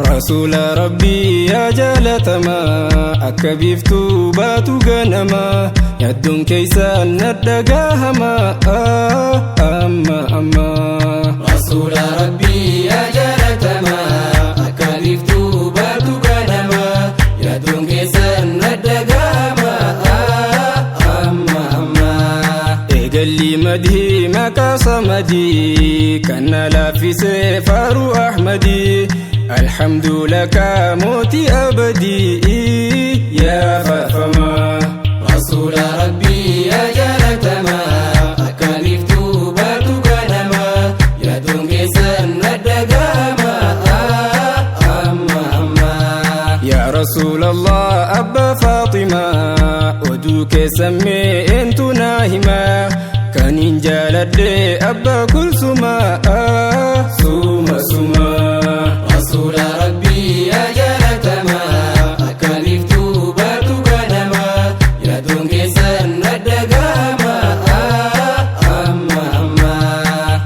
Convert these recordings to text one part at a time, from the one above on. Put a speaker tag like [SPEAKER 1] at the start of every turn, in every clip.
[SPEAKER 1] رسول ربي يا جالتما أكبفتو باتو غنما يدون كيسان ندقاهما أما
[SPEAKER 2] رسول ربي يا جالتما أكبفتو باتو غنما يدون كيسان ندقاهما أما
[SPEAKER 1] إيقالي مدهي مكا صمدي كان لا في سفار أحمدي الحمد لك موتي أبدي يا فاطمة
[SPEAKER 2] رسول ربي يا جالتما أكلفتو باتو غنما يدون كيسان ندقاما أما
[SPEAKER 1] يا رسول الله أبا فاطمة ودوك سمي انت ناهما كان انجالد أبا كل سما سما
[SPEAKER 2] رسول ربي يا جالتما أكلفتو باتو غنما يدون كيسان ندقاما أما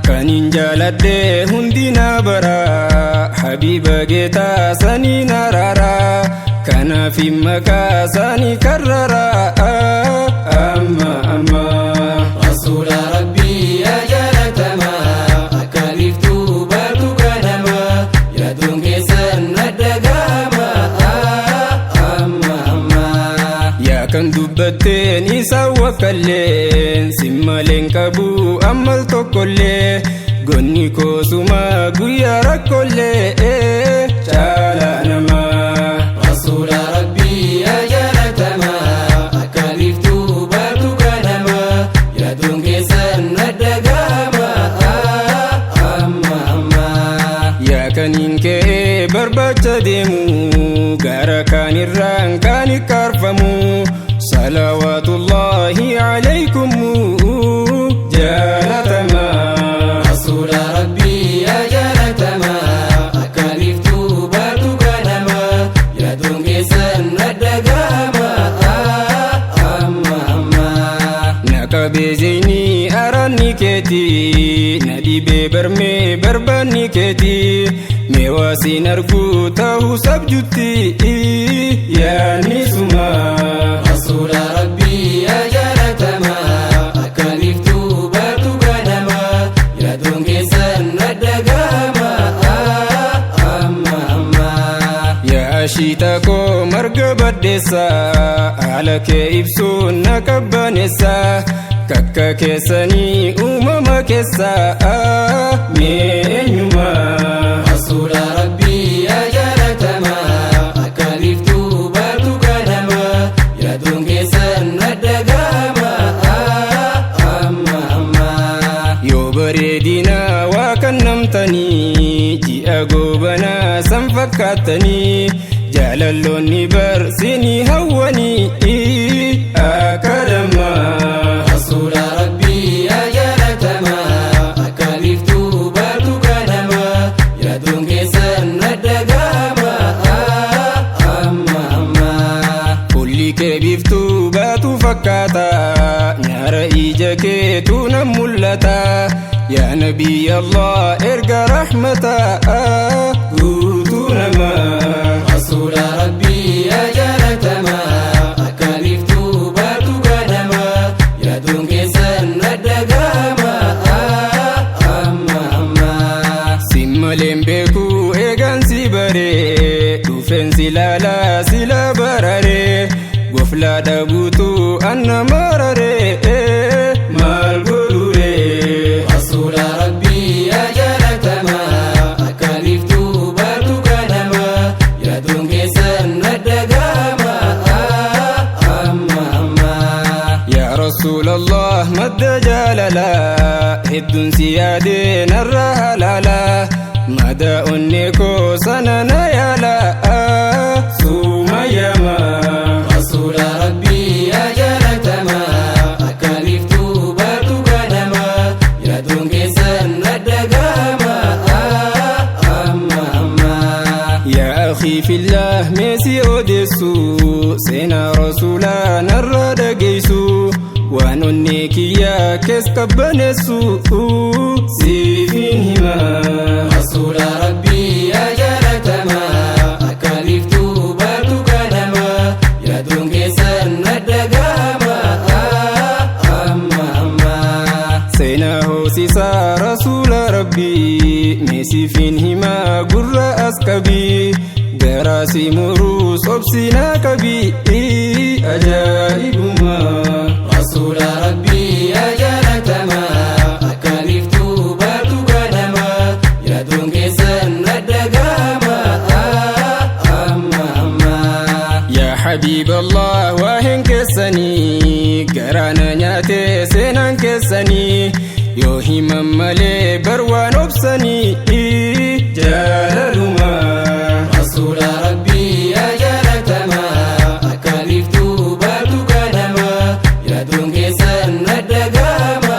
[SPEAKER 1] كان انجالد هندنا برا حبيب جيتا سني نرارا كان في مكا سني كررا أما
[SPEAKER 2] رسول ربي يا جالتما أكلفتو باتو غنما يدون كيسان ندقاما أما
[SPEAKER 1] يا كان دبتين يسوى كلين سمالين كابو أمال توكولي غني كوسوما قويا ركولي شالا نما
[SPEAKER 2] رسول ربي يا جالتما أكلفتو باتو غنما يدون كيسان ندقاما أما
[SPEAKER 1] يا كان كي بربچ ديمو غارا كان الران كان كارفمو صلوات الله عليكم جالتما
[SPEAKER 2] رسول ربي يا جالتما أكلفتو باتو غنما يدون كيسان ندقاما أما
[SPEAKER 1] نكبي زيني أراني كيتي ندي ببرمي برباني كيتي ميواسي نركو تاو سبجوتي يا نسما
[SPEAKER 2] رسول ربي يا جالتما أكلفتو باتو غنما يدون كيسان ندقاما أما
[SPEAKER 1] يا أشيتاكو مرقب الدسا على كيبسو نكبانسا كاكا كيساني أمما كيسا مينيما
[SPEAKER 2] رسول ربي يا جالتما أكلفتو باتو غنما يدون كيسان ندقاما أما
[SPEAKER 1] يو بريدنا وكنمتني جي أقوبنا سنفكتني جاللوني برسيني هوني أكدما
[SPEAKER 2] رسول ربي يا جالتما أكلفتو باتو غنما يدون كيسان ندقاما أما
[SPEAKER 1] كل كبيفتو باتو فكاتا نار إيجاكيتو نمولتا يا نبي الله ارقى رحمتا قوتو نما
[SPEAKER 2] رسول ربي يا جالتما أكلفتو باتو غنما يدون كيسان ندقاما أما
[SPEAKER 1] سمالين بيكو إيغان سيباري دوفن سلالا سلا براري غفلا دابوتو أنا مراري مال قدوري
[SPEAKER 2] رسول ربي يا جالتما أكلفتو باتو غنما يدون كيسان ندقاما أما
[SPEAKER 1] يا رسول الله مد جلالا هدن سيادي نرها لالا مدى أنيكو سننا يالا سوما يما
[SPEAKER 2] رسول ربي يا جالتما أكلفتو باتو غنما يدون كيسان ندقاما أما
[SPEAKER 1] يا أخي في الله ميسي أوديسو سينا رسولا نرى دقيسو وانونيكي يا كيس كبانيسو سيفين هما
[SPEAKER 2] رسول ربي يا جالتما
[SPEAKER 1] gurra as qabii garaasi muruu sobsinaa qabii ajaa'ibuma
[SPEAKER 2] rasuula rabbii yaa jaalatamaa akka biftuu baatu ganama yaaduun keessan madda gaama amma
[SPEAKER 1] yaa habiiballah waa hin keessanii garaana nyaatee seenaan keessanii yoo himan malee bar waan obsanii jaalaluma
[SPEAKER 2] rasuula rabbii yaa jaalatamaa akka biftuu baatu ganama yaaduun keessan madda gaama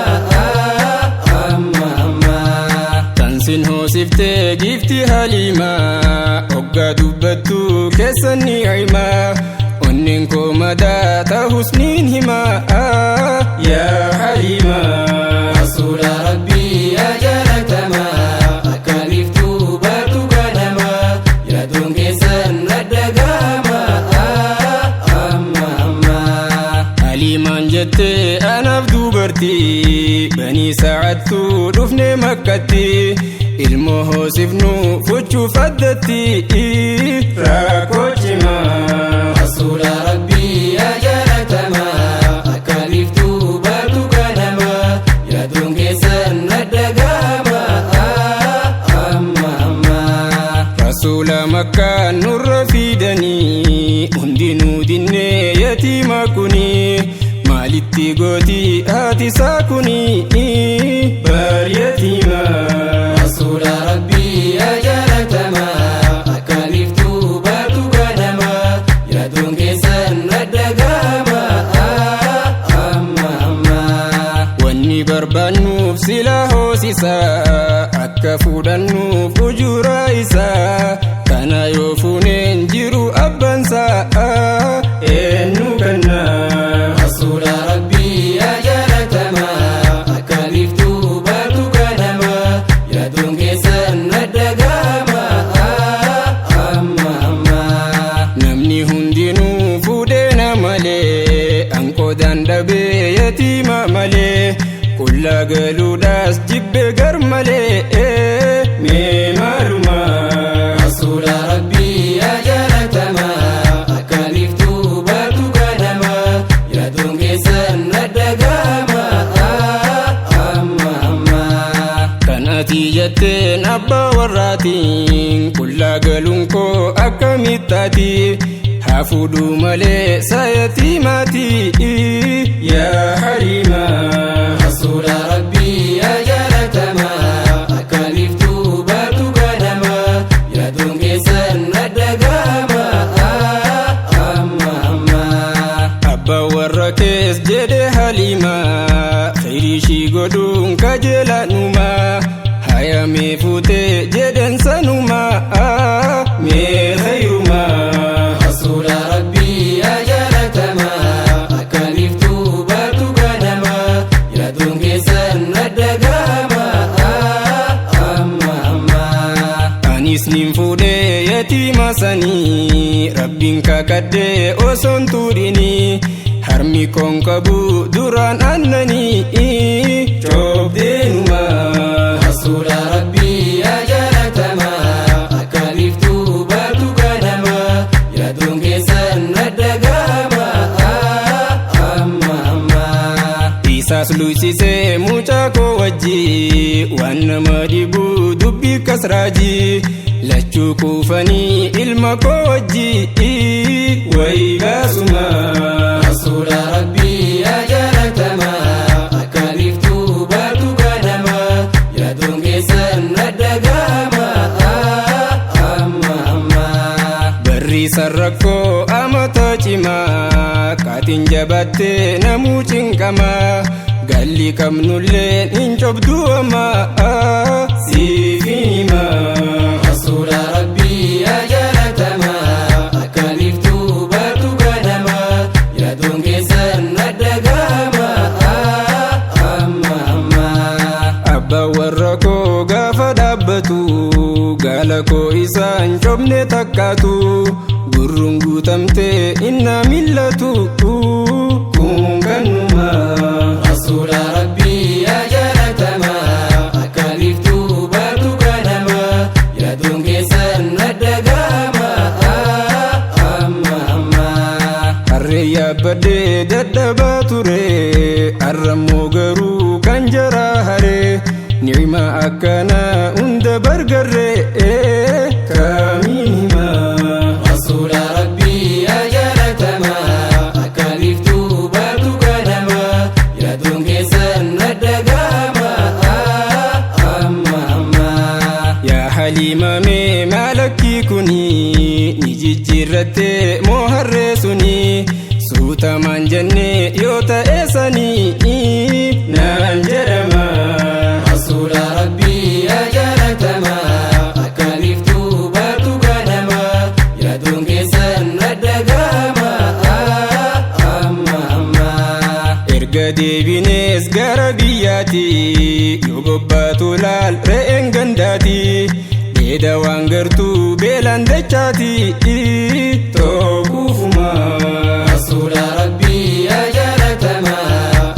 [SPEAKER 2] amma
[SPEAKER 1] tansin hoosiftee gifti haliimaa oggaa dubbattu keessan ni himaa onneen koo madaa ta'us niin himaa yaa haliimaa
[SPEAKER 2] rasuula rabbii yaa jaalatamaa akka biftuu baatu ganama yaaduun keessan madda gaama amma
[SPEAKER 1] haliimaan jettee anaaf dubartii banii saacattuu dhufnee makkatti ilmoo hoosifnu fuchuuf addatti rakkoo cimaa
[SPEAKER 2] rasuula rabbii yaa jaalatamaa akka biftuu baatu ganama yaaduun keessan madda gaama amma
[SPEAKER 1] rasuula makkaan nurra fidanii hundinuu dinnee yatiima kunii maalitti gootii haati isaa kunii bar yatiima
[SPEAKER 2] rasuula rabbii yaa jaalatamaa akka biftuu baatu ganama yaaduun keessan madda gaama amma
[SPEAKER 1] wanni barbaannuuf silaa hoosisaa akka fuudhannuuf ujuraa isaa kana yoo fuuneen jiru abbansaa eenyu kannaa
[SPEAKER 2] rasuula rabbii yaa jaalatamaa akka biftuu baatu ganama yaaduun keessan madda gaama amma
[SPEAKER 1] namni hundinuu fuudheena malee anqoodaan dhabee yatiima malee qullaa galuudhaas jibbe gar malee mee maaluma
[SPEAKER 2] rasuula rabbii yaa jaalatamaa akka biftuu baatu ganama yaaduun keessan madda gaama amma
[SPEAKER 1] kan ati jetteen abbaa warraatiin qullaa galuun koo akkamittaati haa fuudhuu malee sayatiimaati yaa haliimaa
[SPEAKER 2] rasuula rabbii yaa jaalatamaa akka biftuu baatu ganama yaaduun keessan madda gaama amma
[SPEAKER 1] abbaa warra kees jedhe haliimaa khayriishii godhuun kajeelanumaa hayamee fuutee jedhen sanumaa mee khayrumaa
[SPEAKER 2] rasuula rabbii yaa jaalatamaa akka biftuu baatu ganama yaaduun keessan madda gaama amma
[SPEAKER 1] anis nin fuudhee yatiima sanii rabbiin kakadhee osoon tuudhinii harmi koon qabu duraan annanii coobdeenumaa
[SPEAKER 2] rasuula rabbii yaa jaalatamaa akka biftuu baatu ganama yaaduun keessan madda gaama amma
[SPEAKER 1] isaas luysisee mucaa koo wajjii waan nama dhibu dubbii kasraajii lachuu kuufanii ilma koo wajjii wayi baasuma
[SPEAKER 2] rasuula rabbii yaa jaalatamaa akka biftuu baatu ganama yaaduun keessan madda gaama amma
[SPEAKER 1] barriisan rakkoo amata cimaa kaatiin jabattee namuu cinqamaa galli qabnulleen hin cobduu ammaa siifin himaa
[SPEAKER 2] rasuula rabbii yaa jaalatamaa akka biftuu baatu ganama yaaduun keessan madda gaama amma
[SPEAKER 1] abbaan warra koo gaafa dhaabbatu gaala koo isaan cobne takkaatu gurruun guutamtee inna millatu kun kannuma
[SPEAKER 2] rasuula rabbii yaa jaalatamaa akka biftuu baatu ganama yaaduun
[SPEAKER 1] akkana hunda bargarree kamiin himaa
[SPEAKER 2] rasuula rabbii ajaalatamaa akka biiftuu baatu ganama yaaduun keessan madda gaama amma
[SPEAKER 1] yaa haliima mee maalakkii kuni ni jijjiirrattee moo harree suni suutamaan jennee yoo ta'e sanii naan jedhama
[SPEAKER 2] rasuula rabbii ajaalatamaa akka biiftuu baatu ganama yaaduun keessan madda gaama amma
[SPEAKER 1] erga deebinees gara biyyaati yoo gobbaatu laal re'een gandaati dheeda waan gartuu beelaan dachaati tokkufuma
[SPEAKER 2] rasuula rabbii ajaalatamaa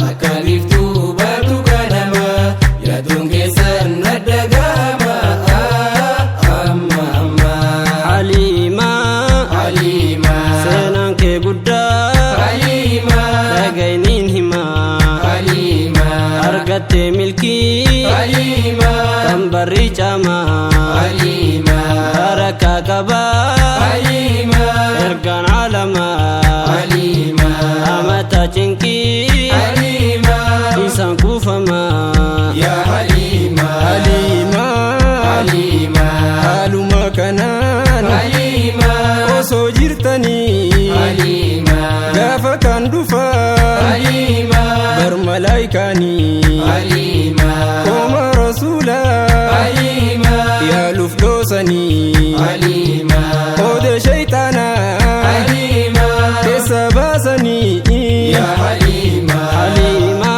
[SPEAKER 2] akka biiftuu baatu ganama yaaduun keessan madda gaama amma
[SPEAKER 1] haliima seenaan kee guddaa
[SPEAKER 2] haliima
[SPEAKER 1] dhagayniin himaa
[SPEAKER 2] haliima
[SPEAKER 1] argattee milkii
[SPEAKER 2] haliima
[SPEAKER 1] kan barrii caamaa
[SPEAKER 2] haliima
[SPEAKER 1] barakaa qabaa
[SPEAKER 2] haliima
[SPEAKER 1] ergaan alamaa
[SPEAKER 2] haliima
[SPEAKER 1] amata cinqii
[SPEAKER 2] haliima
[SPEAKER 1] isaan kuufamaa
[SPEAKER 2] yaa haliima haliima
[SPEAKER 1] haaluma kanaan
[SPEAKER 2] haliima
[SPEAKER 1] osoo jirtanii
[SPEAKER 2] haliima
[SPEAKER 1] gaafa kan dhufaa
[SPEAKER 2] haliima
[SPEAKER 1] bar malaayikaanii
[SPEAKER 2] haliima
[SPEAKER 1] kooma rasuulaa
[SPEAKER 2] haliima
[SPEAKER 1] yaaluuf dhoosanii
[SPEAKER 2] haliima
[SPEAKER 1] oode shayxaanaa
[SPEAKER 2] haliima
[SPEAKER 1] keessa baasanii
[SPEAKER 2] yaa haliima haliima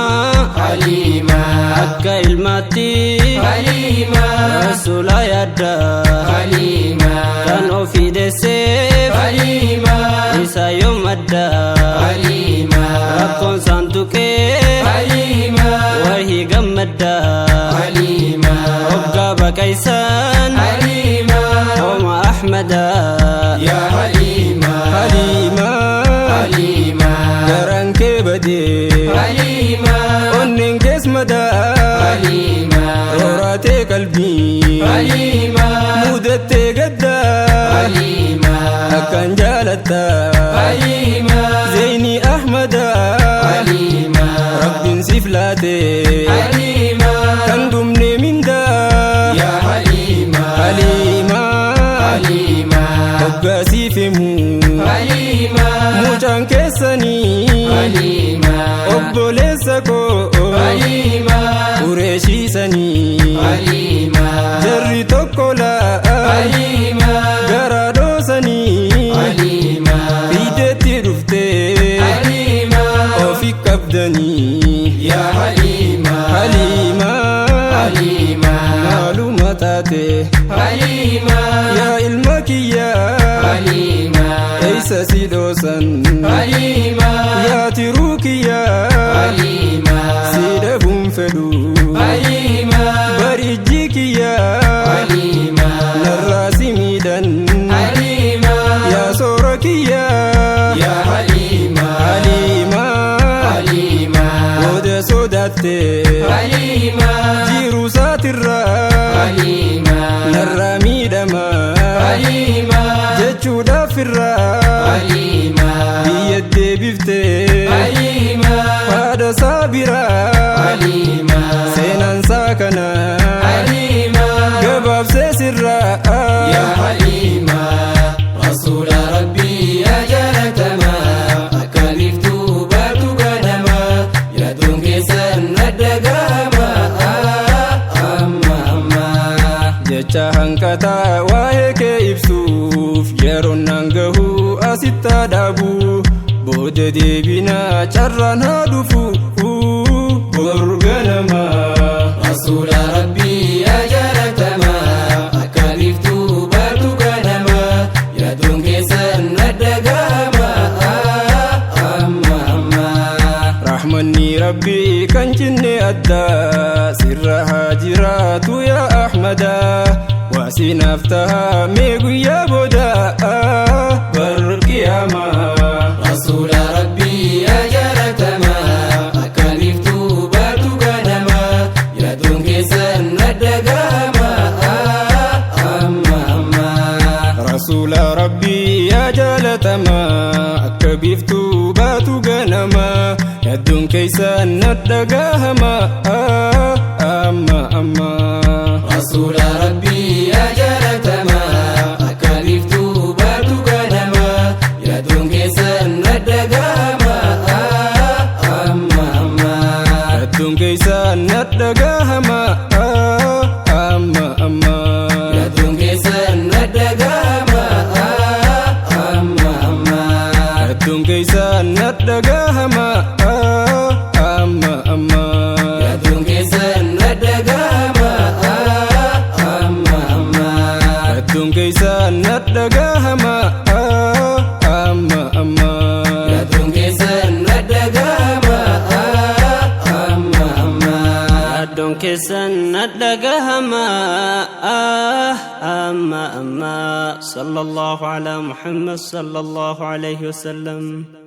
[SPEAKER 1] akka ilmaatti
[SPEAKER 2] haliima
[SPEAKER 1] rasuula yaadda
[SPEAKER 2] haliima
[SPEAKER 1] kan ofii deesseef
[SPEAKER 2] haliima
[SPEAKER 1] isa yoom adda
[SPEAKER 2] haliima
[SPEAKER 1] rakkoon saantuqee
[SPEAKER 2] haliima
[SPEAKER 1] wahii gammadda
[SPEAKER 2] haliima
[SPEAKER 1] hoggaa baqaysan
[SPEAKER 2] haliima
[SPEAKER 1] hooma ahmada
[SPEAKER 2] yaa haliima haliima
[SPEAKER 1] garaan kee badee
[SPEAKER 2] haliima
[SPEAKER 1] onneen kees madaa
[SPEAKER 2] haliima
[SPEAKER 1] rooraatee qalbii
[SPEAKER 2] haliima
[SPEAKER 1] mudattee gaddaa
[SPEAKER 2] haliima
[SPEAKER 1] akkan jaalatta
[SPEAKER 2] haliima
[SPEAKER 1] zeyni ahmada
[SPEAKER 2] haliima
[SPEAKER 1] rabbiin siif laatee
[SPEAKER 2] haliima
[SPEAKER 1] kan dhumne mindaa
[SPEAKER 2] yaa haliima haliima
[SPEAKER 1] hoggaa siif himuu
[SPEAKER 2] haliima
[SPEAKER 1] mucaan keessanii
[SPEAKER 2] haliima
[SPEAKER 1] obboleessa koo
[SPEAKER 2] haliima
[SPEAKER 1] qureeshiisanii
[SPEAKER 2] haliima
[SPEAKER 1] jarri tokko laa
[SPEAKER 2] haliima
[SPEAKER 1] garaa dhoosanii
[SPEAKER 2] haliima
[SPEAKER 1] fiideetti dhuftee
[SPEAKER 2] haliima
[SPEAKER 1] ofi qabdanii
[SPEAKER 2] yaa haliima haliima
[SPEAKER 1] maaluma taate
[SPEAKER 2] haliima
[SPEAKER 1] yaa ilma kiyyaa
[SPEAKER 2] haliima
[SPEAKER 1] eeysa si dhoosan
[SPEAKER 2] haliima
[SPEAKER 1] yaa tiruu kiyyaa
[SPEAKER 2] haliima
[SPEAKER 1] si dhabuun fedhu
[SPEAKER 2] haliima
[SPEAKER 1] barijji kiyyaa
[SPEAKER 2] haliima
[SPEAKER 1] narraa si miidhan
[SPEAKER 2] haliima
[SPEAKER 1] yaa soora kiyyaa
[SPEAKER 2] yaa haliima haliima
[SPEAKER 1] booda sodaattee
[SPEAKER 2] haliima
[SPEAKER 1] jiruu saatirraa
[SPEAKER 2] haliima
[SPEAKER 1] narraa miidhamaa
[SPEAKER 2] haliima
[SPEAKER 1] jechuudhaaf irraa
[SPEAKER 2] haliima
[SPEAKER 1] biyya deebiftee
[SPEAKER 2] haliima
[SPEAKER 1] haadha isaa biraa
[SPEAKER 2] haliima
[SPEAKER 1] seenaan isaa kana
[SPEAKER 2] haliima
[SPEAKER 1] gabaabsee sirraa
[SPEAKER 2] yaa haliima rasuula rabbii ajaalatamaa akka biiftuu baatu ganama yaaduun keessan madda gaama amma
[SPEAKER 1] jecha hanqataa waa'ee kee ibsuuf yeroon naan gahu asitti dhaabu booda deebinaa carraan haa dhufu bor ganama
[SPEAKER 2] rasuula rabbii ajaalatamaa akka biiftuu baatu ganama yaaduun keessan madda gaama amma
[SPEAKER 1] rahmanni rabbii kan cinne addaa sirra haa jiraatu yaa ahmada waasinaaf tahaa mee guyyaa booda bar qiyaamaa
[SPEAKER 2] rasuula rabbii ajaalatamaa akka biiftuu baatu ganama yaaduun keessan madda gaama
[SPEAKER 1] jaalatama akka biiftuu baatu ganama yaaduun keessan nadhagahama amma amma
[SPEAKER 2] Rasuula Rabbii yaa jaalatama akka biiftuu baatu ganama yaaduun keessan nadhagahama amma amma
[SPEAKER 1] yaaduun keessan nadhagahama amma amma
[SPEAKER 2] yaaduun keessan nadhagahama amma amma
[SPEAKER 1] yaaduun keessan nadhagahama amma amma
[SPEAKER 2] yaaduun keessan nadhagahama amma amma
[SPEAKER 1] yaaduun keessan nadhagahama amma amma
[SPEAKER 2] yaaduun keessan nadhagahama amma amma
[SPEAKER 3] yaaduun keessan nadhagahama amma amma sallallahu ala Muhammad sallallahu alayhi wa sallam.